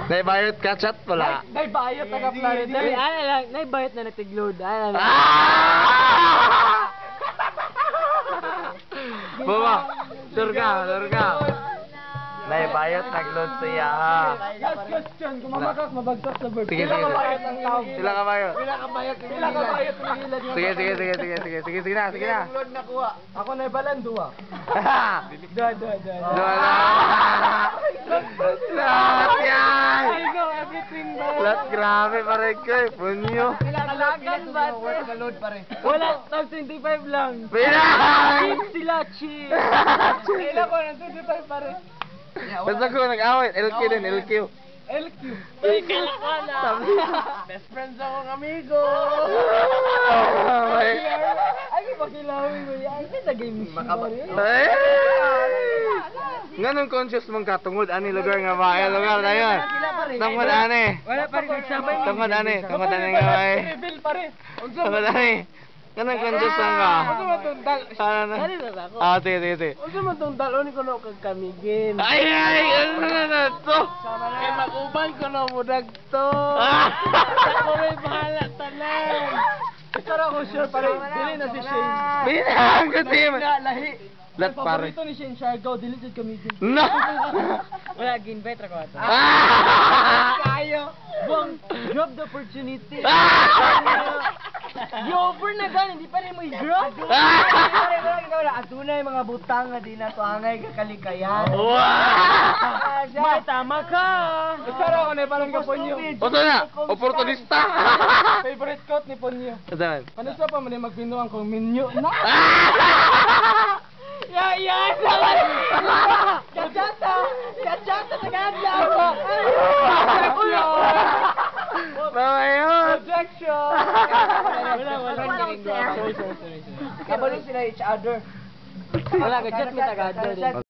Naibayot ka chat pala. Naibayot na ka-planet. Ano lang, naibayot na nagtigload. Ano lang. Baba, surga. Naibayot, nag-load siya. Last question, kung mamakak, mabagsak sa bird. Sige. Sila kabayot ang tao. Sila kabayot. Sila kabayot ang hilad. Sige na. Load na kuha. Ako na ibalan, duwa. Dua. Lahat yan! Everything ba? Lahat grabe pare ko punyo. Pinakalagan ba? Load pa rin. Wala, tag 25 lang. Pinang! Cheap sila, cheap. Kailan ko ng 25 pa rin. Basta ko nag-awit, LQ din, LQ. LQ. Best friends akong amigo. Ay, pakilawin mo yan. Ay, sa games mo rin. Ganun conscious mong katungod, ani lugar nga ba? Ay, lugar na yun. Tungod ani. Wala pa rin nagsabay. Tungod ani nga ba? Reveal pa rin. Tungod ani. Ganun conscious lang ka. Ano man itong dal? Sana na. Ano na ako? Sige. Ano man itong dal? Ano ko na kagkamigin? Ay, ano na to? Kaya mag-uban ko na mo dagto. Ako may bahala tanan. Isara ko sure pa rin. Dili na si Shane. Binang ko team. Lahi. Lat pare. Paborito ni Shane Siargao. Dili dyan kamigin. No. Wala, ginbet ako ito. Kayo. Buang, drop the opportunity. Yo-over na gan, hindi pa rin mo i-drop. Atunay mga butang nga di na to angay kakalikayan. May tama ka. Isara ko na parang kaponyo. Oto na, oportunista. Favorite quote ni Ponyo. Saan? Ano sa pa man magbinuang kong minyo na? Yan! Kachata sa ganda! Mamayot! Objection! Wala. Kabalik sila each other. Wala, ka-chat mo tagad.